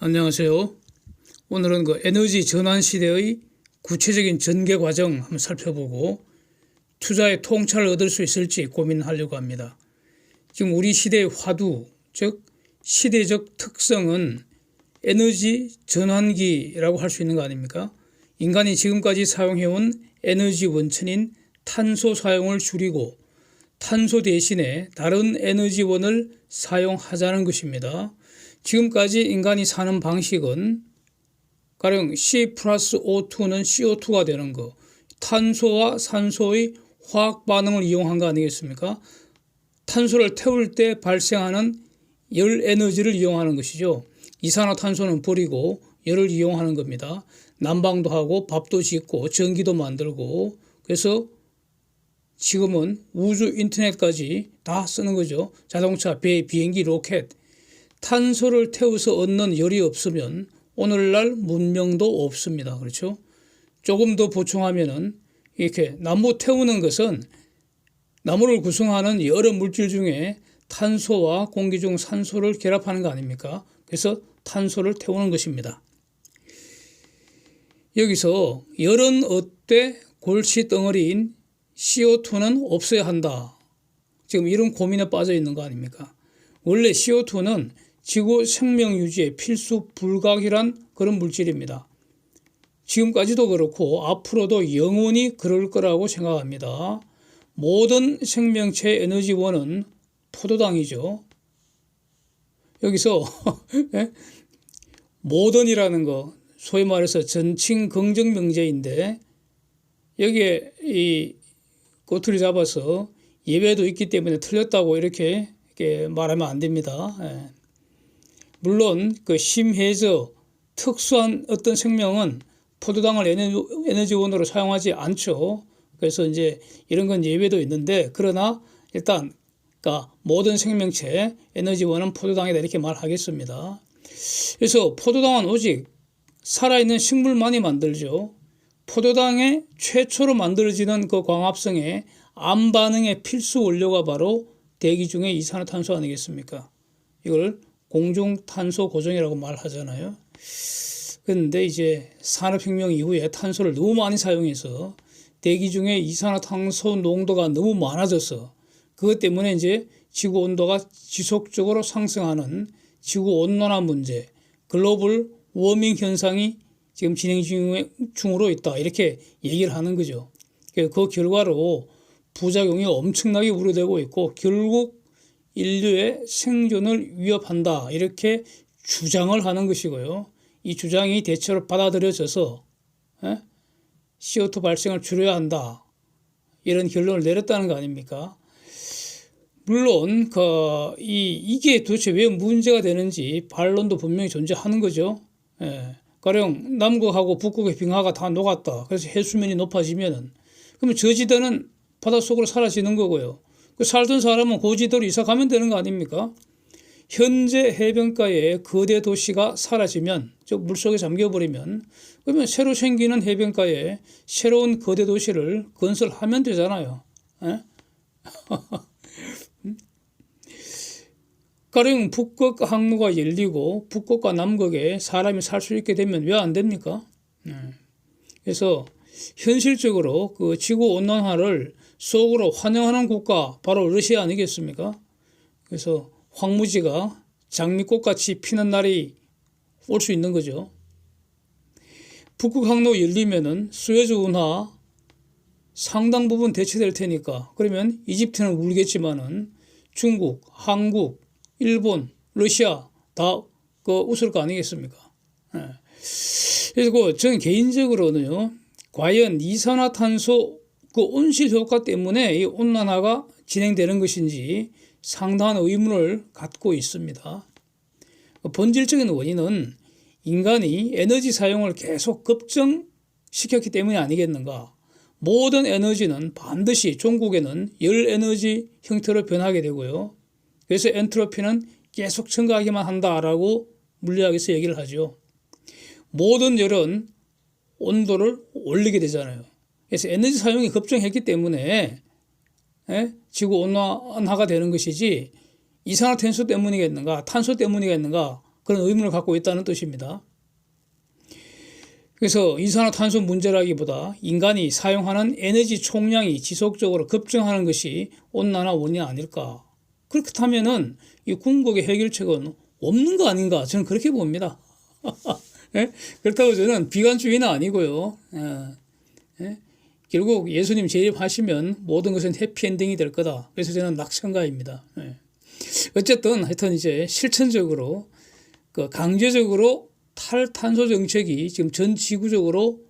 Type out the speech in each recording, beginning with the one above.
안녕하세요. 오늘은 에너지 전환 시대의 구체적인 전개 과정 한번 살펴보고 투자의 통찰을 얻을 수 있을지 고민하려고 합니다. 지금 우리 시대의 화두, 즉 시대적 특성은 에너지 전환기라고 할 수 있는 거 아닙니까? 인간이 지금까지 사용해온 에너지 원천인 탄소 사용을 줄이고 탄소 대신에 다른 에너지원을 사용하자는 것입니다. 지금까지 인간이 사는 방식은 가령 C 플러스 O2는 CO2가 되는 거, 탄소와 산소의 화학 반응을 이용한 거 아니겠습니까? 탄소를 태울 때 발생하는 열 에너지를 이용하는 것이죠. 이산화탄소는 버리고 열을 이용하는 겁니다. 난방도 하고 밥도 짓고 전기도 만들고, 그래서 지금은 우주 인터넷까지 다 쓰는 거죠. 자동차, 배, 비행기, 로켓. 탄소를 태워서 얻는 열이 없으면 오늘날 문명도 없습니다. 그렇죠? 조금 더 보충하면은 이렇게 나무 태우는 것은 나무를 구성하는 여러 물질 중에 탄소와 공기 중 산소를 결합하는 거 아닙니까? 그래서 탄소를 태우는 것입니다. 여기서 열은 얻되 골시 덩어리인 CO2는 없어야 한다. 지금 이런 고민에 빠져 있는 거 아닙니까? 원래 CO2는 지구 생명 유지에 필수 불가결한 그런 물질입니다. 지금까지도 그렇고 앞으로도 영원히 그럴 거라고 생각합니다. 모든 생명체 에너지원은 포도당이죠. 여기서 모던이라는 거, 소위 말해서 전칭 긍정 명제인데 여기에 이 꼬투리 잡아서 예외도 있기 때문에 틀렸다고 이렇게 말하면 안 됩니다. 물론 그 심해저 특수한 어떤 생명은 포도당을 에너지원으로 사용하지 않죠. 그래서 이제 이런 건 예외도 있는데, 그러나 일단 그러니까 모든 생명체 에너지원은 포도당이다 이렇게 말하겠습니다. 그래서 포도당은 오직 살아있는 식물만이 만들죠. 포도당의 최초로 만들어지는 그 광합성의 암 반응의 필수 원료가 바로 대기 중의 이산화탄소 아니겠습니까? 이걸 공중탄소 고정이라고 말하잖아요. 그런데 이제 산업혁명 이후에 탄소를 너무 많이 사용해서 대기 중에 이산화탄소 농도가 너무 많아져서 그것 때문에 이제 지구 온도가 지속적으로 상승하는 지구 온난화 문제, 글로벌 워밍 현상이 지금 진행 중으로 있다 이렇게 얘기를 하는 거죠. 그 결과로 부작용이 엄청나게 우려되고 있고 결국 인류의 생존을 위협한다 이렇게 주장을 하는 것이고요. 이 주장이 대체로 받아들여져서 CO2 발생을 줄여야 한다 이런 결론을 내렸다는 거 아닙니까? 물론 이게 도대체 왜 문제가 되는지 반론도 분명히 존재하는 거죠. 가령 남극하고 북극의 빙하가 다 녹았다. 그래서 해수면이 높아지면은 그러면 저지대는 바닷속으로 사라지는 거고요. 살던 사람은 고지대로 이사 가면 되는 거 아닙니까? 현재 해변가에 거대 도시가 사라지면, 즉 물속에 잠겨버리면, 그러면 새로 생기는 해변가에 새로운 거대 도시를 건설하면 되잖아요. 가령 북극 항로가 열리고 북극과 남극에 사람이 살 수 있게 되면 왜 안 됩니까? 그래서 현실적으로 그 지구 온난화를 속으로 환영하는 국가 바로 러시아 아니겠습니까? 그래서 황무지가 장미꽃같이 피는 날이 올 수 있는 거죠. 북극 항로 열리면은 수에즈 운하 상당 부분 대체될 테니까 그러면 이집트는 울겠지만은 중국, 한국, 일본, 러시아 다 웃을 거 아니겠습니까? 그래서 저는 개인적으로는요, 과연 이산화탄소 온실 효과 때문에 이 온난화가 진행되는 것인지 상당한 의문을 갖고 있습니다. 본질적인 원인은 인간이 에너지 사용을 계속 급증시켰기 때문이 아니겠는가? 모든 에너지는 반드시 종국에는 열 에너지 형태로 변하게 되고요. 그래서 엔트로피는 계속 증가하기만 한다라고 물리학에서 얘기를 하죠. 모든 열은 온도를 올리게 되잖아요. 그래서 에너지 사용이 급증했기 때문에 지구 온난화가 되는 것이지 이산화탄소 때문이겠는가, 탄소 때문이겠는가 그런 의문을 갖고 있다는 뜻입니다. 그래서 이산화탄소 문제라기보다 인간이 사용하는 에너지 총량이 지속적으로 급증하는 것이 온난화 원인이 아닐까. 그렇다면은 이 궁극의 해결책은 없는 거 아닌가, 저는 그렇게 봅니다. 예? 그렇다고 저는 비관주의는 아니고요. 예? 결국 예수님 재림하시면 모든 것은 해피엔딩이 될 거다. 그래서 저는 낙천가입니다. 예. 어쨌든 하여튼 이제 실천적으로 강제적으로 탈탄소 정책이 지금 전 지구적으로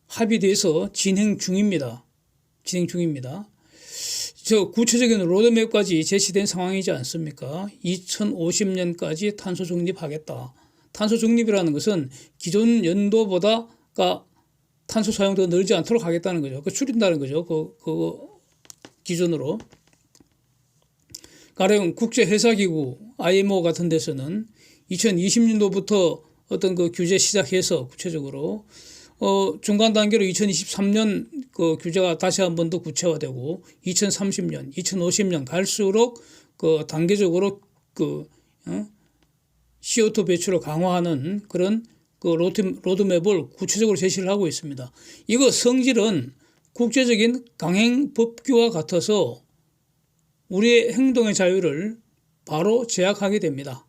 합의돼서 진행 중입니다. 저 구체적인 로드맵까지 제시된 상황이지 않습니까? 2050년까지 탄소 중립하겠다. 탄소 중립이라는 것은 기존 연도보다가 탄소 사용도 늘지 않도록 하겠다는 거죠. 줄인다는 거죠. 그 기준으로. 가령 국제회사기구 IMO 같은 데서는 2020년도부터 어떤 그 규제 시작해서 구체적으로 중간 단계로 2023년 그 규제가 다시 한 번 더 구체화되고 2030년, 2050년 갈수록 그 단계적으로 CO2 배출을 강화하는 그런 그 로드맵을 구체적으로 제시를 하고 있습니다. 이거 성질은 국제적인 강행 법규와 같아서 우리의 행동의 자유를 바로 제약하게 됩니다.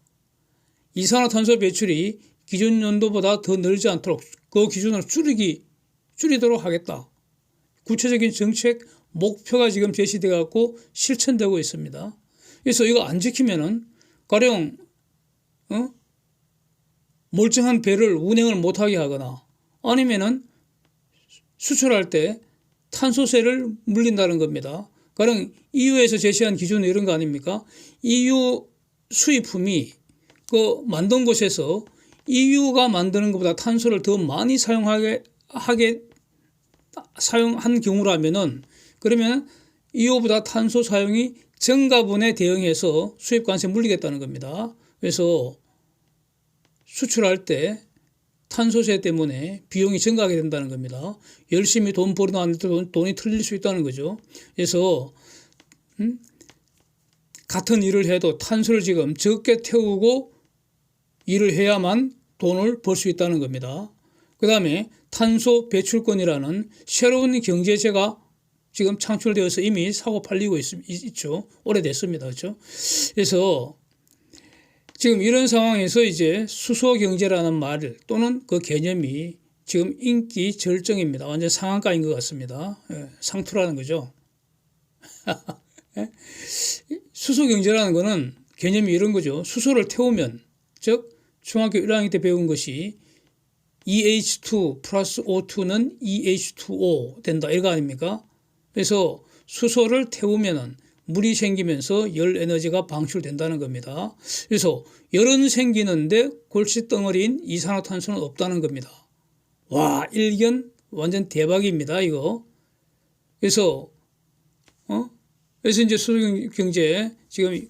이산화탄소 배출이 기존 연도보다 더 늘지 않도록 그 기준을 줄이도록 하겠다. 구체적인 정책 목표가 지금 제시되어 갖고 실천되고 있습니다. 그래서 이거 안 지키면은 가령 멀쩡한 배를 운행을 못하게 하거나 아니면은 수출할 때 탄소세를 물린다는 겁니다. 가령 EU에서 제시한 기준은 이런 거 아닙니까? EU 수입품이 만든 곳에서 EU가 만드는 것보다 탄소를 더 많이 사용한 경우라면은 그러면 EU보다 탄소 사용이 증가분에 대응해서 수입관세 물리겠다는 겁니다. 그래서 수출할 때 탄소세 때문에 비용이 증가하게 된다는 겁니다. 열심히 돈 벌어놨는데 돈이 틀릴 수 있다는 거죠. 그래서 같은 일을 해도 탄소를 지금 적게 태우고 일을 해야만 돈을 벌 수 있다는 겁니다. 그 다음에 탄소 배출권이라는 새로운 경제제가 지금 창출되어서 이미 사고 팔리고 있죠. 오래됐습니다. 그렇죠? 그래서 지금 이런 상황에서 이제 수소 경제라는 말 또는 그 개념이 지금 인기 절정입니다. 완전 상한가인 것 같습니다. 상투라는 거죠. 수소 경제라는 거는 개념이 이런 거죠. 수소를 태우면, 즉 중학교 1학년 때 배운 것이 EH2 플러스 O2는 EH2O 된다. 이거 아닙니까? 그래서 수소를 태우면은 물이 생기면서 열 에너지가 방출된다는 겁니다. 그래서 열은 생기는데 골칫덩어리인 이산화탄소는 없다는 겁니다. 와, 일견 완전 대박입니다, 이거. 그래서 이제 수소 경제 지금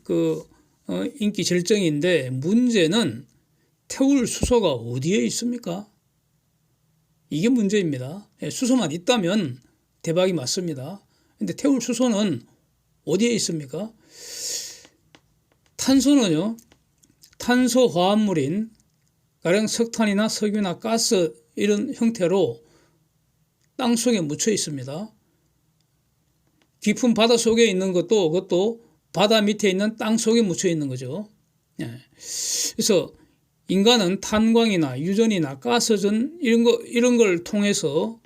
인기 절정인데 문제는 태울 수소가 어디에 있습니까? 이게 문제입니다. 수소만 있다면 대박이 맞습니다. 근데 태울 수소는 어디에 있습니까? 탄소는요, 탄소 화합물인 가령 석탄이나 석유나 가스 이런 형태로 땅 속에 묻혀 있습니다. 깊은 바다 속에 있는 그것도 바다 밑에 있는 땅 속에 묻혀 있는 거죠. 그래서 인간은 탄광이나 유전이나 가스전 이런 걸 통해서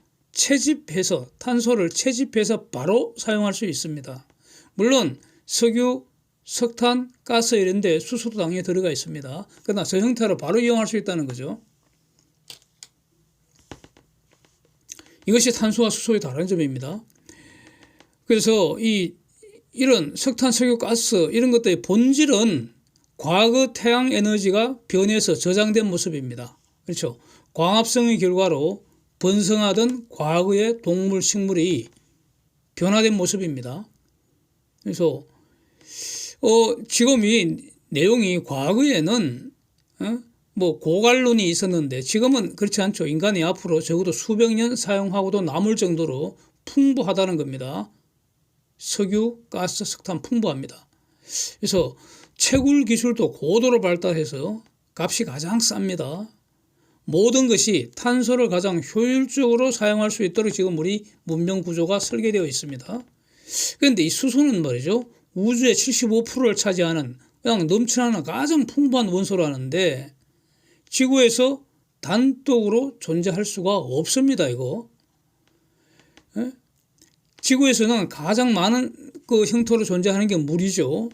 탄소를 채집해서 바로 사용할 수 있습니다. 물론 석유, 석탄, 가스 이런 데 수소도 당연히 들어가 있습니다. 그러나 저 형태로 바로 이용할 수 있다는 거죠. 이것이 탄소와 수소의 다른 점입니다. 그래서 이런 석탄, 석유, 가스 이런 것들의 본질은 과거 태양 에너지가 변해서 저장된 모습입니다. 그렇죠. 광합성의 결과로 번성하던 과거의 동물, 식물이 변화된 모습입니다. 그래서 지금 이 내용이 과거에는 고갈론이 있었는데 지금은 그렇지 않죠. 인간이 앞으로 적어도 수백 년 사용하고도 남을 정도로 풍부하다는 겁니다. 석유, 가스, 석탄 풍부합니다. 그래서 채굴 기술도 고도로 발달해서 값이 가장 쌉니다. 모든 것이 탄소를 가장 효율적으로 사용할 수 있도록 지금 우리 문명 구조가 설계되어 있습니다. 그런데 이 수소는 말이죠. 우주의 75%를 차지하는 그냥 넘쳐나는 가장 풍부한 원소라는데 지구에서 단독으로 존재할 수가 없습니다. 이거. 예? 지구에서는 가장 많은 그 형태로 존재하는 게 물이죠.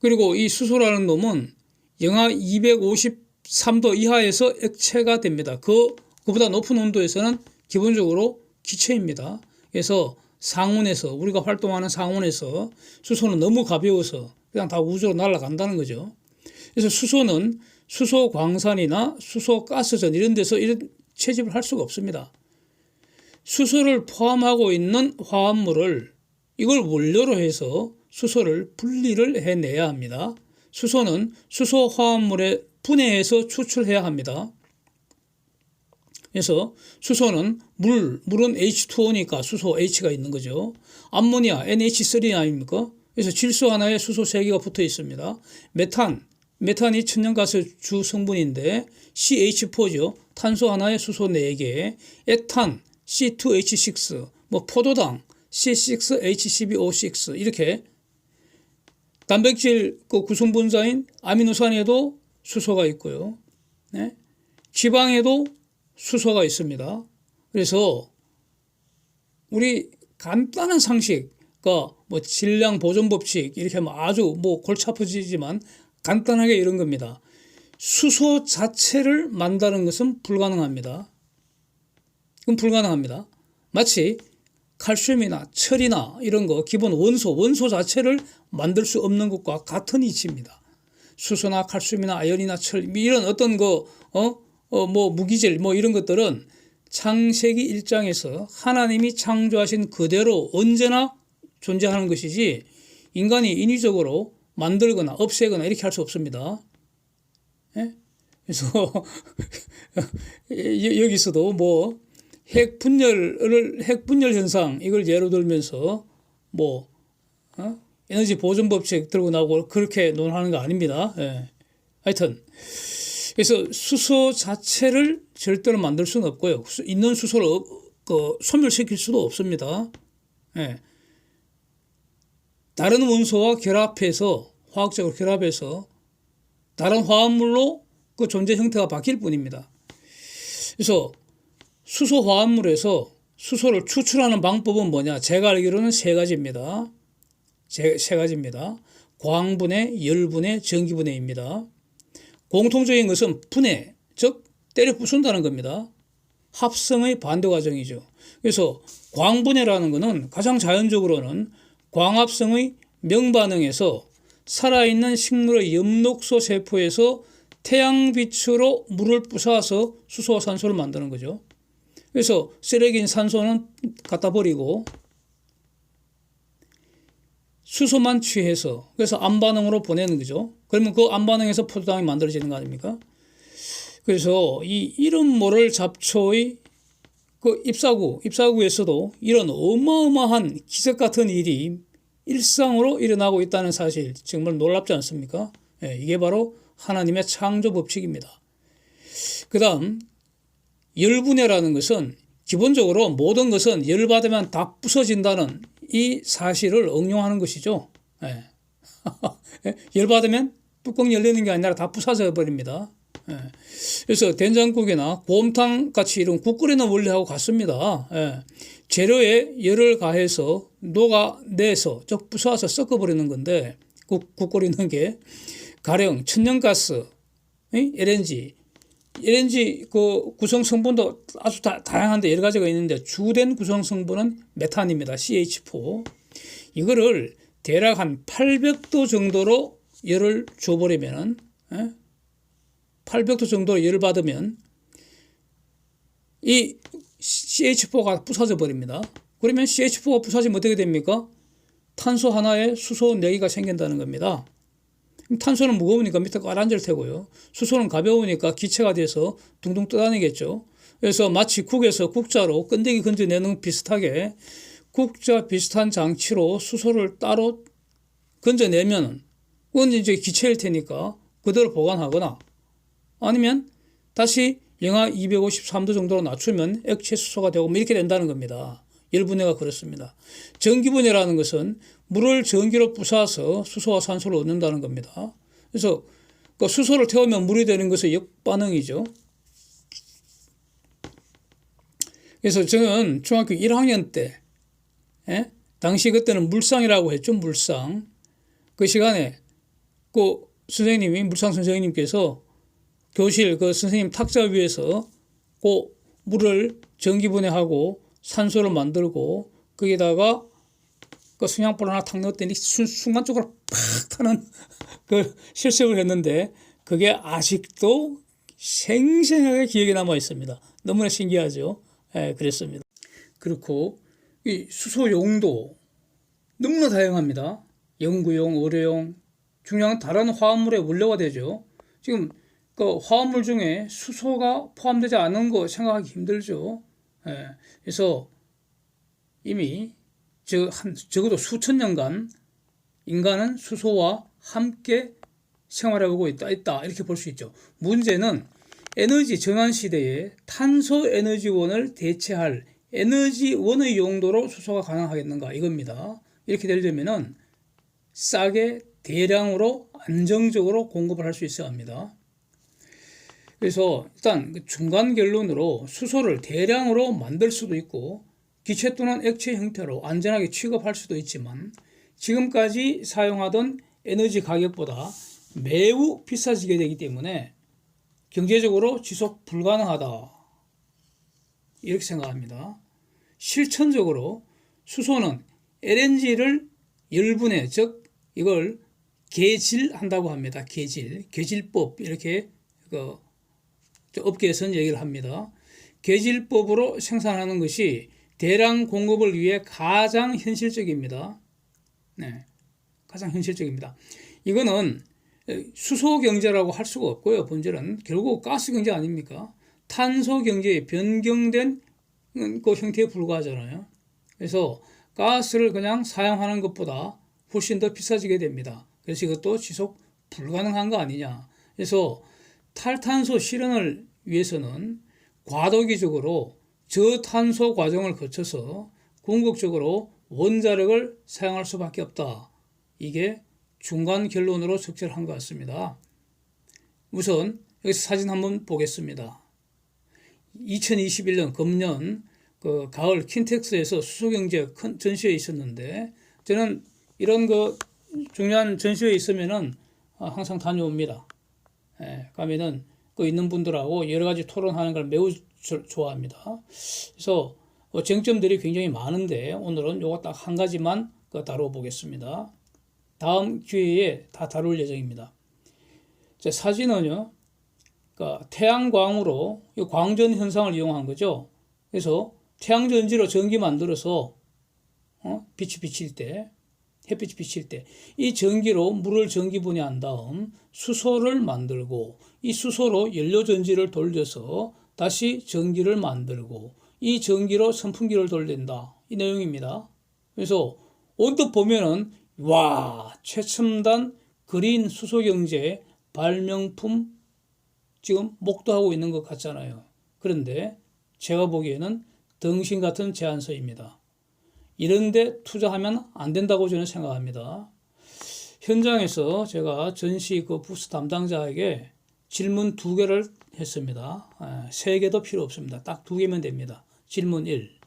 그리고 이 수소라는 놈은 영하 253도 이하에서 액체가 됩니다. 그보다 높은 온도에서는 기본적으로 기체입니다. 그래서 상온에서 우리가 활동하는 상온에서 수소는 너무 가벼워서 그냥 다 우주로 날아간다는 거죠. 그래서 수소는 수소 광산이나 수소 가스전 이런 데서 이런 채집을 할 수가 없습니다. 수소를 포함하고 있는 화합물을 이걸 원료로 해서 수소를 분리를 해내야 합니다. 수소는 수소 화합물에 분해해서 추출해야 합니다. 그래서 수소는 물은 H2O니까 수소 H가 있는 거죠. 암모니아 NH3 아닙니까? 그래서 질소 하나에 수소 3개가 붙어 있습니다. 메탄이 천연가스 주 성분인데 CH4죠. 탄소 하나에 수소 4개. 에탄 C2H6, 포도당 C6H12O6 이렇게 단백질 그 구성분자인 아미노산에도 수소가 있고요. 네? 지방에도 수소가 있습니다. 그래서 우리 간단한 상식, 그러니까 질량 보존 법칙 이렇게 하면 아주 골치 아프지만 간단하게 이런 겁니다. 수소 자체를 만드는 것은 불가능합니다. 그건 불가능합니다. 마치 칼슘이나 철이나 이런 거 기본 원소 자체를 만들 수 없는 것과 같은 이치입니다. 수소나 칼슘이나 아연이나 철 이런 어떤 무기질 이런 것들은 창세기 1장에서 하나님이 창조하신 그대로 언제나 존재하는 것이지 인간이 인위적으로 만들거나 없애거나 이렇게 할 수 없습니다. 예? 그래서 여기서도 핵 분열 현상 이걸 예로 들면서 에너지 보존 법칙 들고 나오고 그렇게 논하는 거 아닙니다. 예. 하여튼 그래서 수소 자체를 절대로 만들 수는 없고요. 있는 수소를 소멸시킬 수도 없습니다. 예. 다른 원소와 결합해서 화학적으로 결합해서 다른 화합물로 그 존재 형태가 바뀔 뿐입니다. 그래서 수소 화합물에서 수소를 추출하는 방법은 뭐냐? 제가 알기로는 세 가지입니다. 세 가지입니다. 광분해, 열분해, 전기분해입니다. 공통적인 것은 분해, 즉 때려 부순다는 겁니다. 합성의 반대 과정이죠. 그래서 광분해라는 것은 가장 자연적으로는 광합성의 명반응에서 살아있는 식물의 엽록소 세포에서 태양빛으로 물을 부숴서 수소와 산소를 만드는 거죠. 그래서 쓰레기인 산소는 갖다 버리고 수소만 취해서 그래서 암반응으로 보내는 거죠. 그러면 그 암반응에서 포도당이 만들어지는 거 아닙니까? 그래서 이 이름 모를 잡초의 그 잎사구에서도 이런 어마어마한 기적 같은 일이 일상으로 일어나고 있다는 사실 정말 놀랍지 않습니까? 예, 이게 바로 하나님의 창조 법칙입니다. 그 다음 열분해라는 것은 기본적으로 모든 것은 열 받으면 다 부서진다는 이 사실을 응용하는 것이죠. 예. 열 받으면 뚜껑 열리는 게 아니라 다 부서져 버립니다. 예. 그래서 된장국이나 곰탕 같이 이런 국 끓이는 원리하고 같습니다. 예. 재료에 열을 가해서 녹아내서 즉 부숴서 섞어버리는 건데 국 끓이는 게 가령 천연가스, LNG 그 구성 성분도 아주 다양한데 여러 가지가 있는데 주된 구성 성분은 메탄입니다. CH4. 이거를 대략 한 800도 정도로 열을 줘버리면은 800도 정도로 열을 받으면 이 CH4가 부서져 버립니다. 그러면 CH4가 부서지면 어떻게 됩니까? 탄소 하나에 수소 4개가 생긴다는 겁니다. 탄소는 무거우니까 밑에 가라앉을 테고요. 수소는 가벼우니까 기체가 돼서 둥둥 떠다니겠죠. 그래서 마치 국에서 국자로 건더기 건져내는 비슷하게 국자 비슷한 장치로 수소를 따로 건져내면 그건 이제 기체일 테니까 그대로 보관하거나 아니면 다시 영하 253도 정도로 낮추면 액체 수소가 되고 뭐 이렇게 된다는 겁니다. 열분해가 그렇습니다. 전기분해라는 것은 물을 전기로 부숴서 수소와 산소를 얻는다는 겁니다. 그래서 그 수소를 태우면 물이 되는 것은 역반응이죠. 그래서 저는 중학교 1학년 때 당시 그때는 물상이라고 했죠. 물상. 그 시간에 그 선생님이 물상 선생님께서 교실 그 선생님 탁자 위에서 그 물을 전기분해하고 산소를 만들고 거기다가 그 성냥불 하나 탁 넣었더니 순간적으로 팍 타는 그 실습을 했는데 그게 아직도 생생하게 기억에 남아 있습니다. 너무나 신기하죠. 그랬습니다. 그렇고 이 수소 용도 너무나 다양합니다. 연구용, 의료용, 중요한 다른 화합물의 원료가 되죠. 지금 그 화합물 중에 수소가 포함되지 않은 거 생각하기 힘들죠. 그래서 이미 적어도 수천 년간 인간은 수소와 함께 생활하고 있다 이렇게 볼 수 있죠. 문제는 에너지 전환 시대에 탄소 에너지원을 대체할 에너지원의 용도로 수소가 가능하겠는가 이겁니다. 이렇게 되려면은 싸게 대량으로 안정적으로 공급을 할 수 있어야 합니다. 그래서 일단 중간 결론으로 수소를 대량으로 만들 수도 있고 기체 또는 액체 형태로 안전하게 취급할 수도 있지만 지금까지 사용하던 에너지 가격보다 매우 비싸지게 되기 때문에 경제적으로 지속 불가능하다 이렇게 생각합니다. 실천적으로 수소는 LNG를 열분해 즉 이걸 개질한다고 합니다. 개질법 이렇게 업계에서는 얘기를 합니다. 개질법으로 생산하는 것이 대량 공급을 위해 가장 현실적입니다. 가장 현실적입니다. 이거는 수소 경제라고 할 수가 없고요. 본질은 결국 가스 경제 아닙니까? 탄소 경제에 변경된 그 형태에 불과하잖아요. 그래서 가스를 그냥 사용하는 것보다 훨씬 더 비싸지게 됩니다. 그래서 이것도 지속 불가능한 거 아니냐. 그래서 탈탄소 실현을 위해서는 과도기적으로 저탄소 과정을 거쳐서 궁극적으로 원자력을 사용할 수밖에 없다. 이게 중간 결론으로 적절한 것 같습니다. 우선 여기서 사진 한번 보겠습니다. 2021년 금년 그 가을 킨텍스에서 수소경제 큰 전시회에 있었는데 저는 이런 그 중요한 전시회에 있으면은 항상 다녀옵니다. 가면은 그 있는 분들하고 여러 가지 토론하는 걸 매우 좋아합니다. 그래서 쟁점들이 굉장히 많은데 오늘은 요거 딱 한 가지만 다루어 보겠습니다. 다음 기회에 다 다룰 예정입니다. 자, 사진은요, 그러니까 태양광으로 광전 현상을 이용한 거죠. 그래서 태양전지로 전기 만들어서 빛이 비칠 때, 햇빛이 비칠 때 이 전기로 물을 전기 분해한 다음 수소를 만들고 이 수소로 연료전지를 돌려서 다시 전기를 만들고 이 전기로 선풍기를 돌린다. 이 내용입니다. 그래서 언뜻 보면은 와, 최첨단 그린 수소경제 발명품 지금 목도하고 있는 것 같잖아요. 그런데 제가 보기에는 덩신 같은 제안서입니다. 이런데 투자하면 안 된다고 저는 생각합니다. 현장에서 제가 전시 그 부스 담당자에게 질문 2개를 했습니다. 3개도 필요 없습니다. 딱 2개면 됩니다. 질문 1.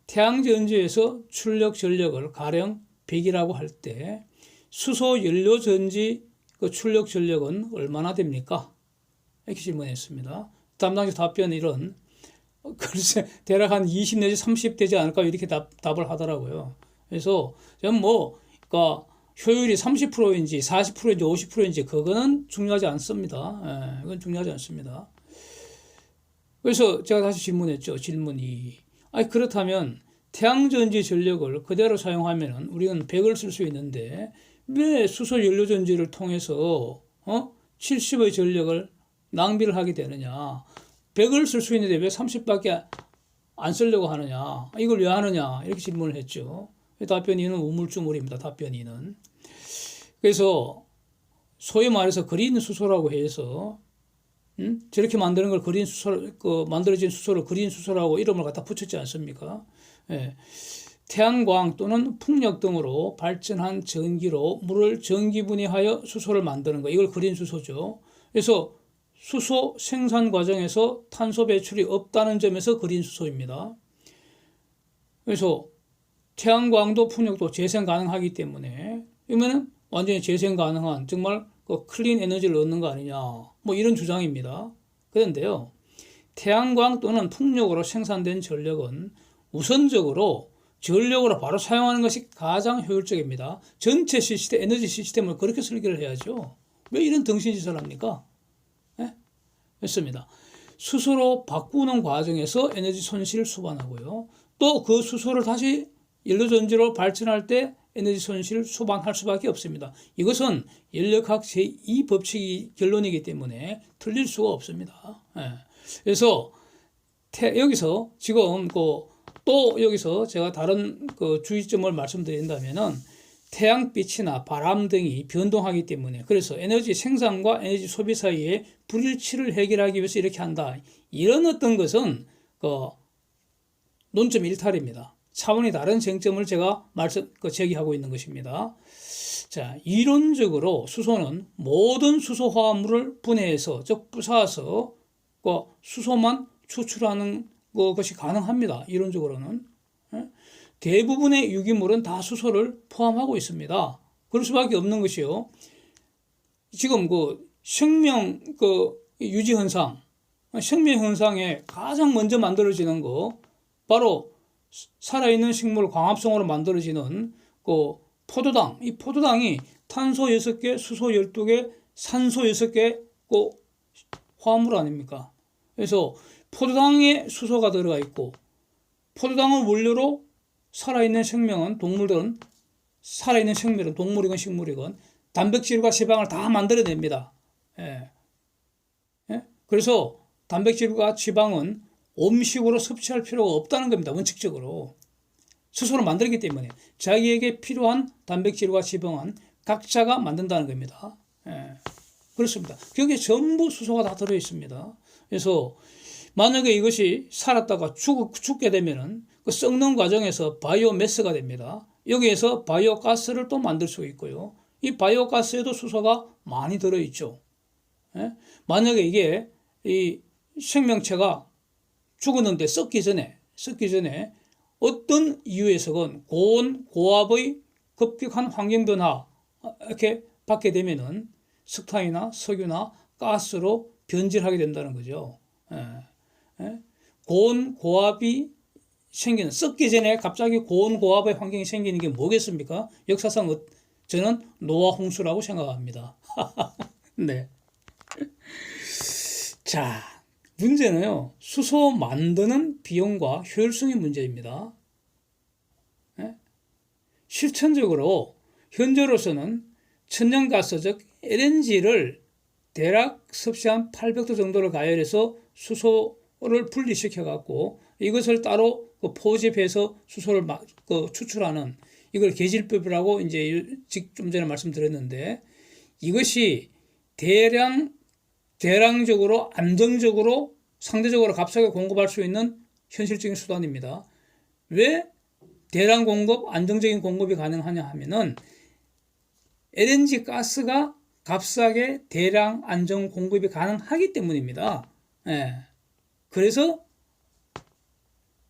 태양전지에서 출력 전력을 가령 100이라고 할 때 수소 연료전지 그 출력 전력은 얼마나 됩니까? 이렇게 질문했습니다. 담당자 답변 이런 글쎄 대략 한 20 내지 30 되지 않을까 이렇게 답을 하더라고요. 그래서 저는 그러니까 효율이 30%인지 40%인지 50%인지 그거는 중요하지 않습니다. 그건 중요하지 않습니다. 그래서 제가 다시 질문했죠. 질문 2. 그렇다면 태양전지 전력을 그대로 사용하면 우리는 100을 쓸 수 있는데 왜 수소 연료전지를 통해서 70의 전력을 낭비를 하게 되느냐. 100을 쓸 수 있는데 왜 30밖에 안 쓰려고 하느냐. 이걸 왜 하느냐. 이렇게 질문을 했죠. 답변 2는 우물쭈물입니다. 답변 2는. 그래서 소위 말해서 그린 수소라고 해서 저렇게 만드는 걸 그린 수소, 만들어진 수소를 그린 수소라고 이름을 갖다 붙였지 않습니까? 예. 태양광 또는 풍력 등으로 발전한 전기로 물을 전기분해하여 수소를 만드는 거, 이걸 그린 수소죠. 그래서 수소 생산 과정에서 탄소 배출이 없다는 점에서 그린 수소입니다. 그래서 태양광도 풍력도 재생 가능하기 때문에 그러면은 완전히 재생 가능한 정말 그 클린 에너지를 얻는 거 아니냐, 뭐 이런 주장입니다. 그런데요, 태양광 또는 풍력으로 생산된 전력은 우선적으로 전력으로 바로 사용하는 것이 가장 효율적입니다. 전체 시스템, 에너지 시스템을 그렇게 설계를 해야죠. 왜 이런 덩신짓을 합니까? 네? 했습니다. 수소로 바꾸는 과정에서 에너지 손실을 수반하고요. 또 그 수소를 다시 연료전지로 발전할 때 에너지 손실을 수반할 수밖에 없습니다. 이것은 연력학 제2법칙이 결론이기 때문에 틀릴 수가 없습니다. 예. 그래서 여기서 지금 또 여기서 제가 다른 주의점을 말씀드린다면은 태양빛이나 바람 등이 변동하기 때문에, 그래서 에너지 생산과 에너지 소비 사이에 불일치를 해결하기 위해서 이렇게 한다, 이런 어떤 것은 논점 일탈입니다. 차원이 다른 쟁점을 제가 제기하고 있는 것입니다. 자, 이론적으로 수소는 모든 수소 화합물을 분해해서, 즉 부사서 수소만 추출하는 것이 가능합니다. 이론적으로는. 대부분의 유기물은 다 수소를 포함하고 있습니다. 그럴 수밖에 없는 것이요. 지금 생명 유지 현상, 생명 현상에 가장 먼저 만들어지는 거, 바로 살아있는 식물 광합성으로 만들어지는 포도당. 이 포도당이 탄소 6개, 수소 12개, 산소 6개 화합물 아닙니까? 그래서 포도당에 수소가 들어가 있고, 포도당을 원료로 살아있는 생명은, 동물들은, 살아있는 생명은 동물이건 식물이건 단백질과 지방을 다 만들어냅니다. 예. 예? 그래서 단백질과 지방은 음식으로 섭취할 필요가 없다는 겁니다. 원칙적으로. 스스로 만들기 때문에 자기에게 필요한 단백질과 지방은 각자가 만든다는 겁니다. 예. 그렇습니다. 여기에 전부 수소가 다 들어있습니다. 그래서 만약에 이것이 살았다가 죽게 되면은 그 썩는 과정에서 바이오매스가 됩니다. 여기에서 바이오가스를 또 만들 수 있고요. 이 바이오가스에도 수소가 많이 들어있죠. 예? 만약에 이게 이 생명체가 죽었는데 썩기 전에 어떤 이유에서건 고온, 고압의 급격한 환경 변화 이렇게 받게 되면은 석탄이나 석유나 가스로 변질하게 된다는 거죠. 고온, 고압이 생기는, 썩기 전에 갑자기 고온, 고압의 환경이 생기는 게 뭐겠습니까? 역사상 저는 노아 홍수라고 생각합니다. 네. 자, 문제는요, 수소 만드는 비용과 효율성의 문제입니다. 실천적으로 현재로서는 천연가스, 즉 LNG를 대략 섭씨 한 800도 정도를 가열해서 수소를 분리시켜 갖고 이것을 따로 포집해서 수소를 추출하는, 이걸 계질법이라고 이제 좀 전에 말씀드렸는데, 이것이 대량적으로 안정적으로 상대적으로 값싸게 공급할 수 있는 현실적인 수단입니다. 왜 대량 공급, 안정적인 공급이 가능하냐 하면은 LNG 가스가 값싸게 대량 안정 공급이 가능하기 때문입니다. 예. 그래서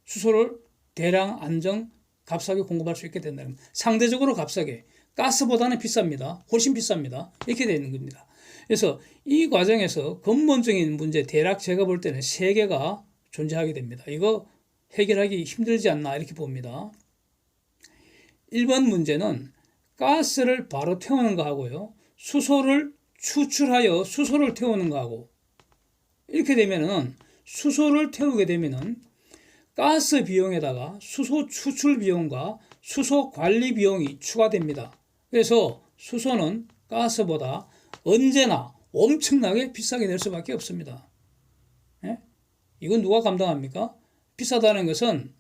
수소를 대량 안정 값싸게 공급할 수 있게 된다는 겁니다. 상대적으로 값싸게, 가스보다는 비쌉니다. 훨씬 비쌉니다. 이렇게 되는 겁니다. 그래서 이 과정에서 근본적인 문제, 대략 제가 볼 때는 세 개가 존재하게 됩니다. 이거 해결하기 힘들지 않나 이렇게 봅니다. 1번 문제는 가스를 바로 태우는 거하고요, 수소를 추출하여 수소를 태우는 거하고, 이렇게 되면은 수소를 태우게 되면은 가스 비용에다가 수소 추출 비용과 수소 관리 비용이 추가됩니다. 그래서 수소는 가스보다 언제나 엄청나게 비싸게 될 수밖에 없습니다. 예? 이건 누가 감당합니까? 비싸다는 것은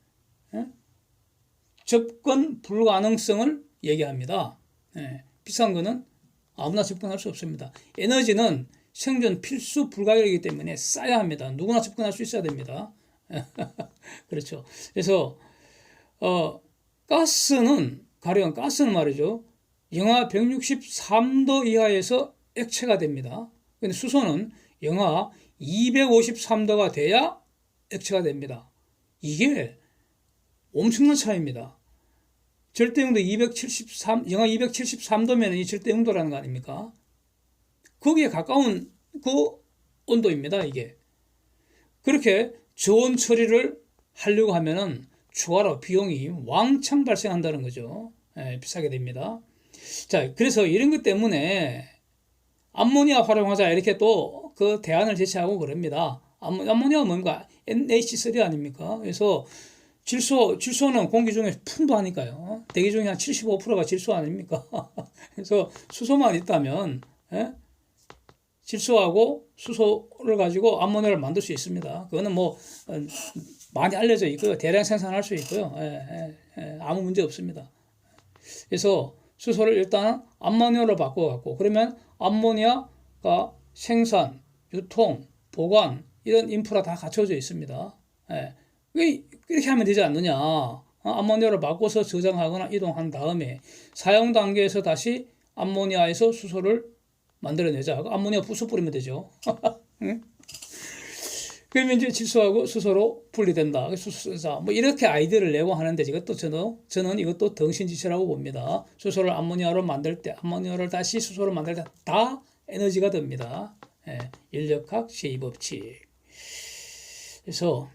접근 불가능성을 얘기합니다. 예. 비싼 거는 아무나 접근할 수 없습니다. 에너지는 생존 필수 불가결이기 때문에 쌓아야 합니다. 누구나 접근할 수 있어야 됩니다. 그렇죠. 그래서 가령 가스는 말이죠. 영하 163도 이하에서 액체가 됩니다. 근데 수소는 영하 253도가 돼야 액체가 됩니다. 이게 엄청난 차이입니다. 절대온도 영하 273도면 이 절대온도라는 거 아닙니까? 거기에 가까운 그 온도입니다, 이게. 그렇게 저온 처리를 하려고 하면은 추가로 비용이 왕창 발생한다는 거죠. 비싸게 됩니다. 자, 그래서 이런 것 때문에 암모니아 활용하자 이렇게 또 그 대안을 제시하고 그럽니다. 암모니아가 뭔가 NH3 아닙니까? 그래서 질소는 공기 중에 풍부하니까요. 대기 중에 한 75%가 질소 아닙니까? 그래서 수소만 있다면 질소하고 수소를 가지고 암모니아를 만들 수 있습니다. 그거는 뭐 많이 알려져 있고요. 대량 생산할 수 있고요. 아무 문제 없습니다. 그래서 수소를 일단 암모니아로 바꿔갖고 그러면 암모니아가 생산, 유통, 보관 이런 인프라 다 갖춰져 있습니다. 이렇게 하면 되지 않느냐. 암모니아로 바꿔서 저장하거나 이동한 다음에 사용 단계에서 다시 암모니아에서 수소를 만들어내자. 암모니아 부수 뿌리면 되죠. 그러면 이제 질소하고 수소로 분리된다. 수소자 뭐 이렇게 아이디어를 내고 하는데 이것도 저는 이것도 덩신짓이라고 봅니다. 수소를 암모니아로 만들 때, 암모니아를 다시 수소로 만들 때 다 에너지가 됩니다. 인력학 제2법칙. 그래서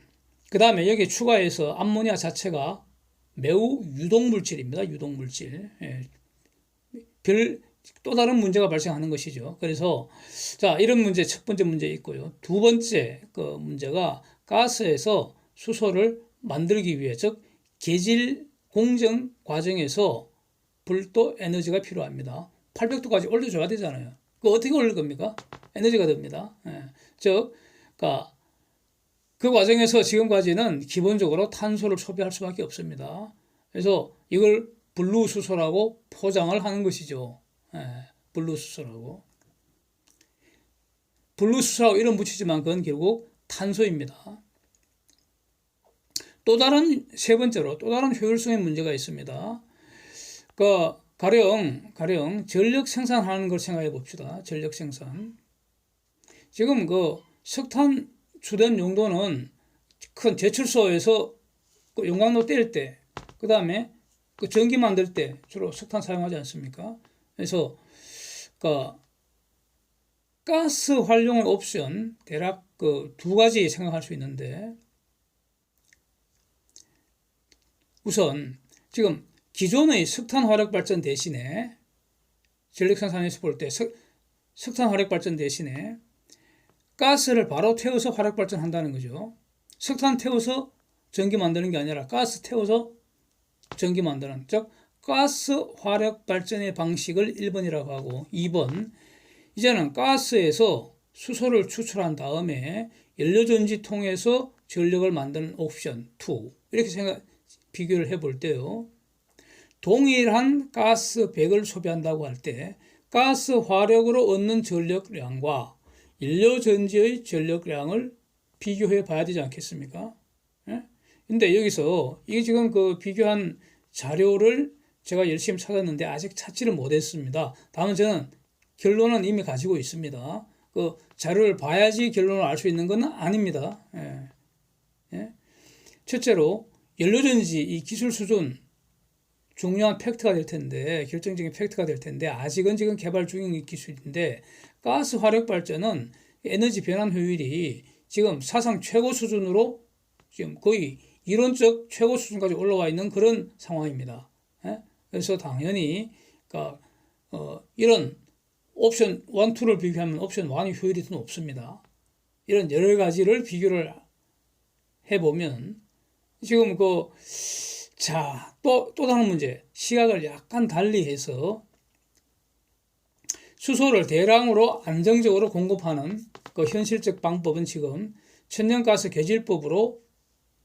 그 다음에 여기에 추가해서 암모니아 자체가 매우 유독물질입니다. 유독물질. 또 다른 문제가 발생하는 것이죠. 그래서 자, 이런 문제 첫 번째 문제 있고요. 두 번째 그 문제가 가스에서 수소를 만들기 위해 즉 계질 공정 과정에서 불도 에너지가 필요합니다. 800도까지 올려줘야 되잖아요. 그 어떻게 올릴 겁니까? 에너지가 됩니다. 즉, 그 과정에서 지금까지는 기본적으로 탄소를 소비할 수밖에 없습니다. 그래서 이걸 블루수소라고 포장을 하는 것이죠. 블루수소라고. 블루수소라고 이름 붙이지만 그건 결국 탄소입니다. 세 번째로 또 다른 효율성의 문제가 있습니다. 가령 전력 생산하는 걸 생각해 봅시다. 전력 생산. 지금 석탄 주된 용도는 큰 제철소에서 용광로 뗄 때, 그 다음에 전기 만들 때 주로 석탄 사용하지 않습니까? 그래서 가스 활용의 옵션 대략 두 가지 생각할 수 있는데, 우선 지금 기존의 석탄 화력 발전 대신에 전력 생산에서 볼 때 석탄 화력 발전 대신에 가스를 바로 태워서 화력 발전한다는 거죠. 석탄 태워서 전기 만드는 게 아니라 가스 태워서 전기 만드는, 즉 가스 화력 발전의 방식을 1번이라고 하고, 2번 이제는 가스에서 수소를 추출한 다음에 연료전지 통해서 전력을 만드는 옵션 2, 이렇게 비교를 해볼 때요, 동일한 가스 100을 소비한다고 할 때 가스 화력으로 얻는 전력량과 연료전지의 전력량을 비교해 봐야 되지 않겠습니까? 근데 여기서 이게 지금 비교한 자료를 제가 열심히 찾았는데 아직 찾지를 못했습니다. 다만 저는 결론은 이미 가지고 있습니다. 자료를 봐야지 결론을 알 수 있는 건 아닙니다. 첫째로 연료전지 이 기술 수준 중요한 팩트가 될 텐데, 결정적인 팩트가 될 텐데, 아직은 지금 개발 중인 기술인데, 가스 화력 발전은 에너지 변환 효율이 지금 사상 최고 수준으로 지금 거의 이론적 최고 수준까지 올라와 있는 그런 상황입니다. 그래서 당연히 이런 옵션 1, 2를 비교하면 옵션 1의 효율이 더 높습니다. 이런 여러 가지를 비교를 해보면 지금 또 다른 문제, 시각을 약간 달리 해서 수소를 대량으로 안정적으로 공급하는 현실적 방법은 지금 천연가스 계질법으로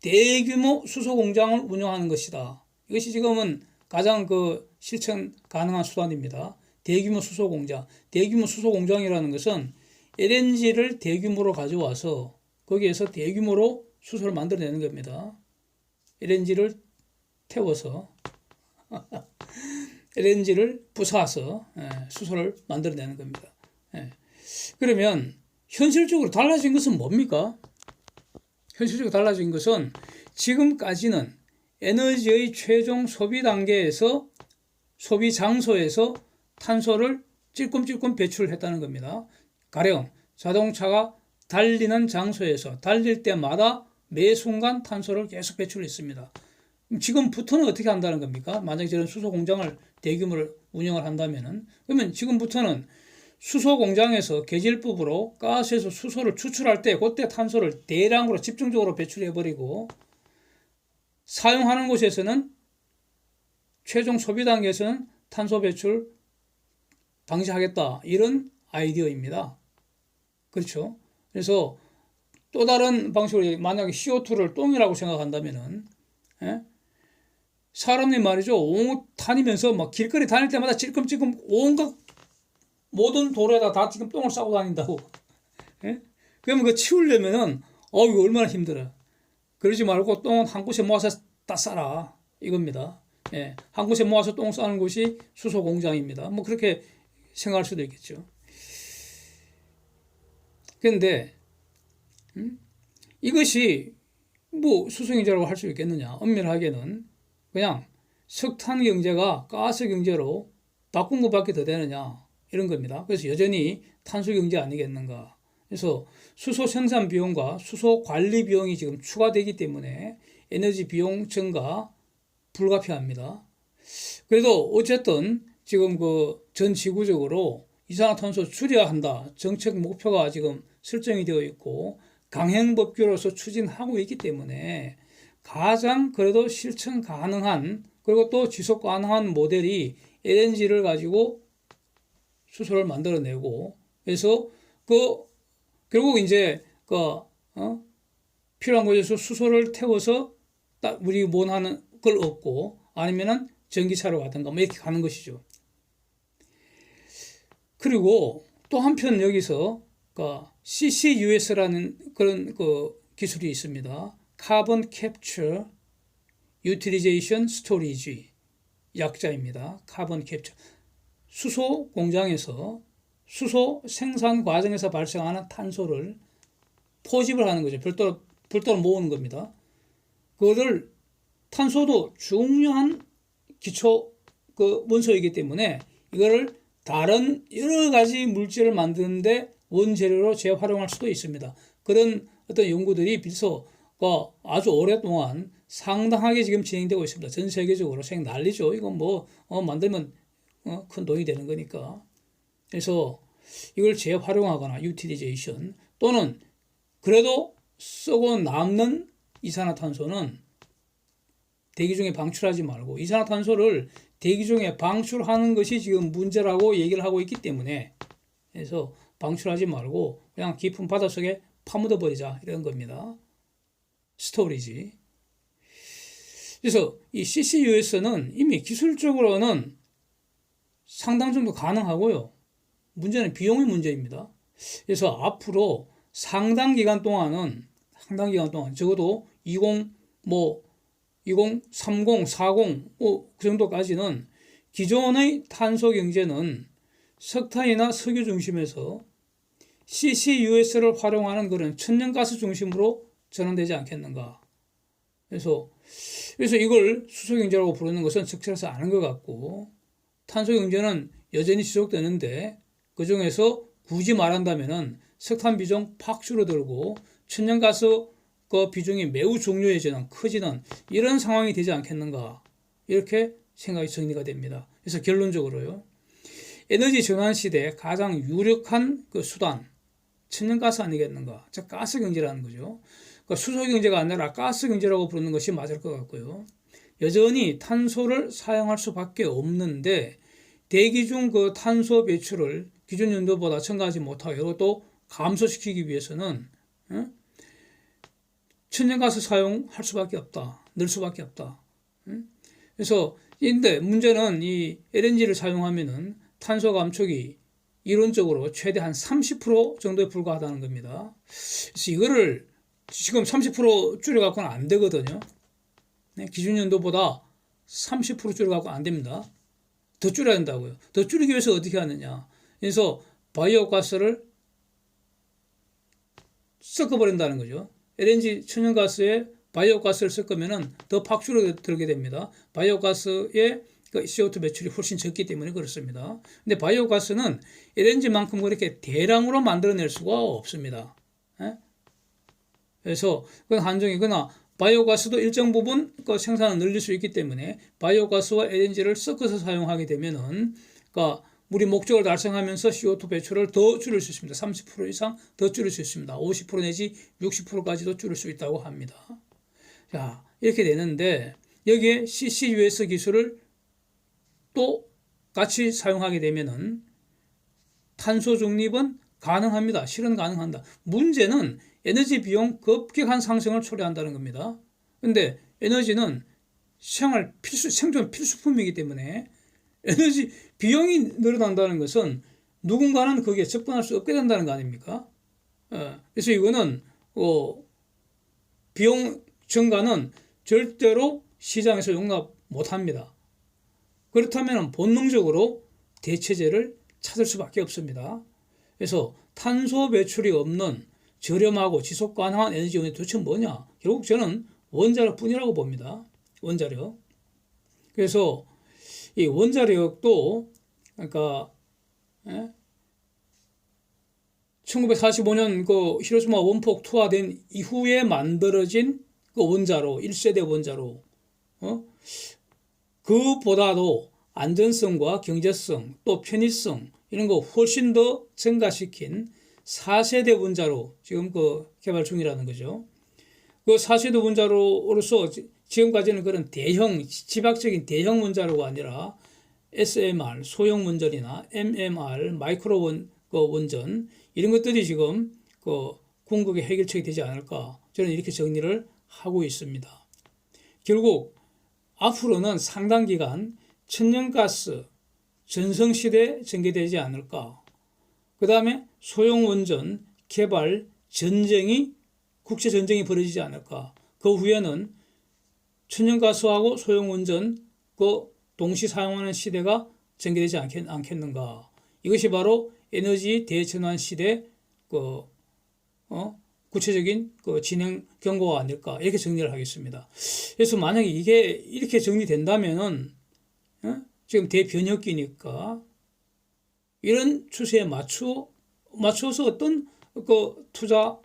대규모 수소 공장을 운영하는 것이다. 이것이 지금은 가장 실천 가능한 수단입니다. 대규모 수소 공장. 대규모 수소 공장이라는 것은 LNG를 대규모로 가져와서 거기에서 대규모로 수소를 만들어내는 겁니다. LNG를 태워서 LNG를 부사서 수소를 만들어내는 겁니다. 그러면 현실적으로 달라진 것은 뭡니까? 현실적으로 달라진 것은 지금까지는 에너지의 최종 소비 단계에서 소비 장소에서 탄소를 찔끔찔끔 배출했다는 겁니다. 가령 자동차가 달리는 장소에서 달릴 때마다 매 순간 탄소를 계속 배출했습니다. 지금부터는 어떻게 한다는 겁니까? 만약에 저런 수소 공장을 대규모를 운영을 한다면은, 그러면 지금부터는 수소 공장에서 계질법으로 가스에서 수소를 추출할 때 그때 탄소를 대량으로 집중적으로 배출해버리고, 사용하는 곳에서는 최종 소비 단계에서는 탄소 배출 방지하겠다, 이런 아이디어입니다. 그렇죠? 그래서 또 다른 방식으로 만약에 CO2를 똥이라고 생각한다면은, 사람들이 말이죠, 온 다니면서 막 길거리 다닐 때마다 찔끔찔끔 온갖 모든 도로에다 다 지금 똥을 싸고 다닌다고. 그러면 그 치우려면은 이거 얼마나 힘들어. 그러지 말고 똥은 한 곳에 모아서 다 싸라, 이겁니다. 한 곳에 모아서 똥 싸는 곳이 수소 공장입니다. 뭐 그렇게 생각할 수도 있겠죠. 그런데 이것이 뭐 수소 경제라고 할 수 있겠느냐? 엄밀하게는 그냥 석탄 경제가 가스 경제로 바꾼 것밖에 더 되느냐, 이런 겁니다. 그래서 여전히 탄소 경제 아니겠는가. 그래서 수소 생산 비용과 수소 관리 비용이 지금 추가되기 때문에 에너지 비용 증가 불가피합니다. 그래도 어쨌든 지금 그 전 지구적으로 이산화탄소 줄여야 한다, 정책 목표가 지금 설정이 되어 있고 강행법규로서 추진하고 있기 때문에 가장 그래도 실천 가능한, 그리고 또 지속 가능한 모델이 LNG를 가지고 수소를 만들어내고, 그래서 결국 이제 필요한 곳에서 수소를 태워서 우리 원하는 걸 얻고, 아니면은 전기차로 가든가 뭐 이렇게 가는 것이죠. 그리고 또 한편 여기서 CCUS라는 그런 기술이 있습니다. 카본 캡처 유틸리제이션 스토리지, 약자입니다. 카본 캡처. 수소 공장에서 수소 생산 과정에서 발생하는 탄소를 포집을 하는 거죠. 별도로 모으는 겁니다. 그거를, 탄소도 중요한 기초 원소이기 때문에 이거를 다른 여러 가지 물질을 만드는데 원재료로 재활용할 수도 있습니다. 그런 어떤 연구들이 벌써 아주 오랫동안 상당하게 지금 진행되고 있습니다. 전 세계적으로 난리죠. 이건 뭐 만들면 큰 돈이 되는 거니까. 그래서 이걸 재활용하거나 유틸리제이션, 또는 그래도 썩어 남는 이산화탄소는 대기 중에 방출하지 말고, 이산화탄소를 대기 중에 방출하는 것이 지금 문제라고 얘기를 하고 있기 때문에, 그래서 방출하지 말고 그냥 깊은 바닷속에 파묻어 버리자, 이런 겁니다. 스토리지. 그래서 이 CCUS는 이미 기술적으로는 상당 정도 가능하고요. 문제는 비용의 문제입니다. 그래서 앞으로 상당 기간 동안 적어도 2030, 40, 그 정도까지는 기존의 탄소 경제는 석탄이나 석유 중심에서 CCUS를 활용하는 그런 천연가스 중심으로 전환되지 않겠는가. 그래서 이걸 수소 경제라고 부르는 것은 적절하지 않은 것 같고, 탄소 경제는 여전히 지속되는데 그 중에서 굳이 말한다면은 석탄 비중 팍 줄어들고 천연가스 비중이 매우 중요해지는, 커지는 이런 상황이 되지 않겠는가, 이렇게 생각이 정리가 됩니다. 그래서 결론적으로요, 에너지 전환 시대에 가장 유력한 수단, 천연가스 아니겠는가. 즉 가스 경제라는 거죠. 수소 경제가 아니라 가스 경제라고 부르는 것이 맞을 것 같고요. 여전히 탄소를 사용할 수밖에 없는데 대기 중 탄소 배출을 기존 연도보다 첨가하지 못하고 이것도 감소시키기 위해서는 천연가스 사용할 수밖에 없다. 늘 수밖에 없다. 그래서 근데 문제는 이 LNG를 사용하면은 탄소 감축이 이론적으로 최대 한 30% 정도에 불과하다는 겁니다. 그래서 이거를 지금 30% 줄여갖고는 안 되거든요. 네, 기준 연도보다 30% 줄여갖고는 안 됩니다. 더 줄여야 된다고요. 더 줄이기 위해서 어떻게 하느냐. 그래서 바이오가스를 섞어버린다는 거죠. LNG 천연가스에 바이오가스를 섞으면 더 팍 줄어들게 됩니다. 바이오가스의 그 CO2 배출이 훨씬 적기 때문에 그렇습니다. 근데 바이오가스는 LNG만큼 그렇게 대량으로 만들어낼 수가 없습니다. 예? 그래서 그건 한정이거나 바이오가스도 일정 부분 그 생산을 늘릴 수 있기 때문에 바이오가스와 LNG를 섞어서 사용하게 되면은 그러니까 우리 목적을 달성하면서 CO2 배출을 더 줄일 수 있습니다. 30% 이상 더 줄일 수 있습니다. 50% 내지 60%까지도 줄일 수 있다고 합니다. 자, 이렇게 되는데 여기에 CCUS 기술을 또 같이 사용하게 되면은 탄소 중립은 가능합니다. 실은 가능한다. 문제는 에너지 비용 급격한 상승을 초래한다는 겁니다. 근데 에너지는 생존 필수품이기 때문에 에너지 비용이 늘어난다는 것은 누군가는 거기에 접근할 수 없게 된다는 거 아닙니까? 그래서 이거는 비용 증가는 절대로 시장에서 용납 못합니다. 그렇다면 본능적으로 대체제를 찾을 수밖에 없습니다. 그래서 탄소 배출이 없는 저렴하고 지속 가능한 에너지원이 도대체 뭐냐? 결국 저는 원자력뿐이라고 봅니다. 원자력. 그래서 이 원자력도 그러니까 1945년 그 히로시마 원폭 투하된 이후에 만들어진 그 원자로 1세대 원자로 그보다도 안전성과 경제성 또 편의성 이런 거 훨씬 더 증가시킨 4세대 원자로 지금 그 개발 중이라는 거죠. 그 4세대 원자로로서 지금까지는 그런 대형 지박적인 대형 원자로가 아니라 SMR 소형 원전이나 MMR 마이크로 원전 이런 것들이 지금 그 궁극의 해결책이 되지 않을까 저는 이렇게 정리를 하고 있습니다. 결국 앞으로는 상당 기간 천연가스 전성시대에 전개되지 않을까. 그 다음에 소형 원전 개발 전쟁이 국제 전쟁이 벌어지지 않을까. 그 후에는 천연가스하고 소형 원전 그 동시 사용하는 시대가 전개되지 않겠는가. 이것이 바로 에너지 대전환 시대 구체적인 그 진행 경고가 아닐까 이렇게 정리를 하겠습니다. 그래서 만약에 이게 이렇게 정리된다면은 지금 대변혁기니까 이런 추세에 맞춰서 어떤 그 투자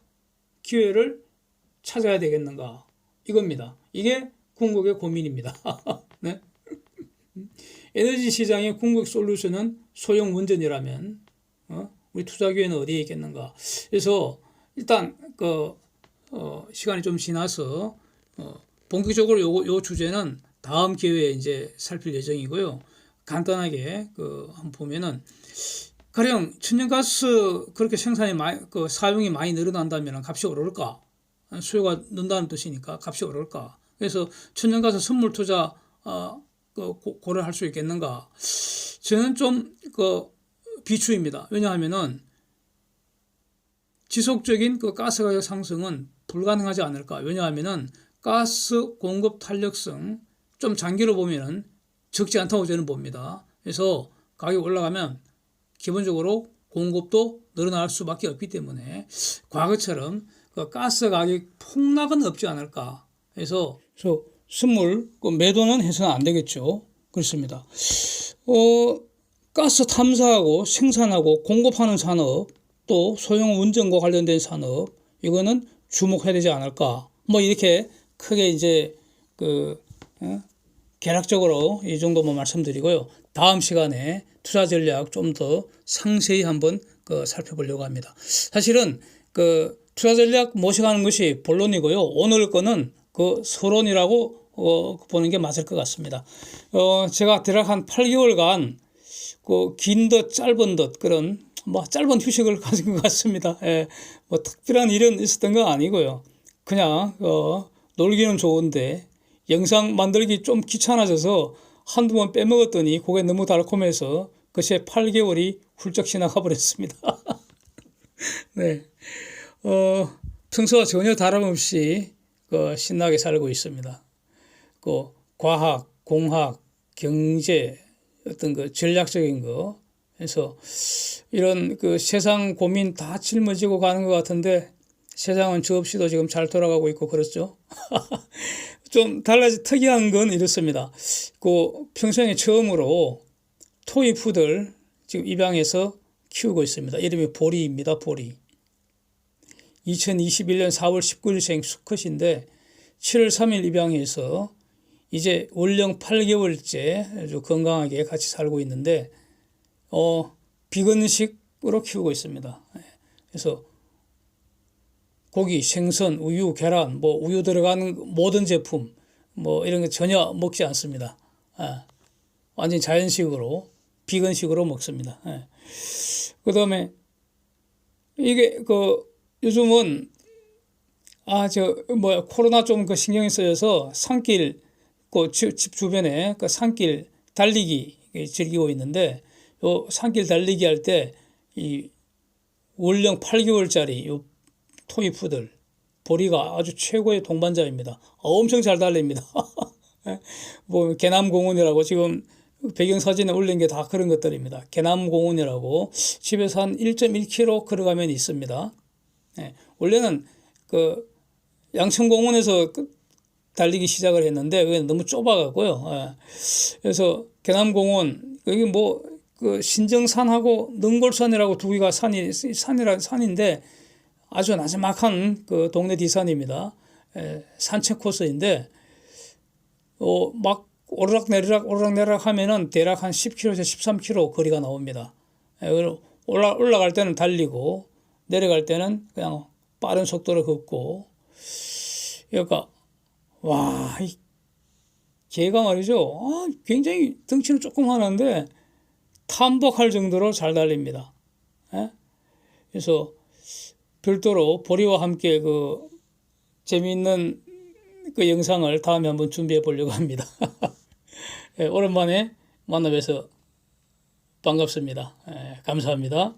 기회를 찾아야 되겠는가 이겁니다. 이게 궁극의 고민입니다. 네? 에너지 시장의 궁극 솔루션은 소형 원전이라면 우리 투자 기회는 어디에 있겠는가? 그래서 일단 시간이 좀 지나서 본격적으로 요 주제는 다음 기회에 이제 살필 예정이고요. 간단하게 한번 보면은 가령 천연가스 그렇게 사용이 많이 늘어난다면 값이 오를까? 수요가 는다는 뜻이니까 값이 오를까? 그래서 천연가스 선물 투자 고려할 수 있겠는가? 저는 좀 비추입니다. 왜냐하면은 지속적인 가스 가격 상승은 불가능하지 않을까? 왜냐하면은 가스 공급 탄력성 좀 장기로 보면은 적지 않다고 저는 봅니다. 그래서 가격이 올라가면 기본적으로 공급도 늘어날 수밖에 없기 때문에 과거처럼 가스 가격 폭락은 없지 않을까. 그래서 선물 매도는 해서는 안 되겠죠. 그렇습니다. 가스 탐사하고 생산하고 공급하는 산업 또 소형 원전과 관련된 산업 이거는 주목해야 되지 않을까. 이렇게 크게 이제 개략적으로 이 정도만 말씀드리고요. 다음 시간에 투자 전략 좀 더 상세히 한번 살펴보려고 합니다. 사실은 투자 전략 모셔가는 것이 본론이고요. 오늘 거는 서론이라고 보는 게 맞을 것 같습니다. 제가 대략 한 8개월간 긴 듯 짧은 듯 그런 짧은 휴식을 가진 것 같습니다. 예, 특별한 일은 있었던 건 아니고요. 그냥 놀기는 좋은데 영상 만들기 좀 귀찮아져서 한두 번 빼먹었더니 그게 너무 달콤해서 그새 8개월이 훌쩍 지나가 버렸습니다. 네. 평소와 전혀 다름없이 신나게 살고 있습니다. 과학, 공학, 경제, 어떤 전략적인 거. 그래서 이런 세상 고민 다 짊어지고 가는 것 같은데 세상은 저 없이도 지금 잘 돌아가고 있고 그렇죠. 좀 특이한 건 이렇습니다. 평생에 처음으로 토이푸들 지금 입양해서 키우고 있습니다. 이름이 보리입니다. 보리. 2021년 4월 19일생 수컷인데 7월 3일 입양해서 이제 월령 8개월째 아주 건강하게 같이 살고 있는데 비건식으로 키우고 있습니다. 그래서 고기, 생선, 우유, 계란, 우유 들어가는 모든 제품 이런 거 전혀 먹지 않습니다. 완전 자연식으로 비건식으로 먹습니다. 그다음에 이게 요즘은 코로나 좀 신경이 쓰여서 산길 집 주변에 산길 달리기 즐기고 있는데 요 산길 달리기 할 때 이 월령 8개월짜리 요 토이푸들 보리가 아주 최고의 동반자입니다. 엄청 잘 달립니다. 개남공원이라고 지금 배경사진에 올린 게 다 그런 것들입니다. 개남공원이라고 집에서 한 1.1km 걸어가면 있습니다. 원래는 양천공원에서 달리기 시작을 했는데 그게 너무 좁아가고요. 그래서 개남공원 여기 신정산하고 능골산이라고 두 개가 산인데 아주 나지막한 동네 뒷산입니다. 산책 코스인데 막 오르락내리락 하면은 대략 한 10km에서 13km 거리가 나옵니다. 올라갈 때는 달리고 내려갈 때는 그냥 빠른 속도로 걷고. 그러니까 이 개가 말이죠. 굉장히 덩치는 조금 하는데 탐복할 정도로 잘 달립니다. 그래서 별도로 보리와 함께 재미있는 영상을 다음에 한번 준비해 보려고 합니다. 오랜만에 만나 뵈서 반갑습니다. 감사합니다.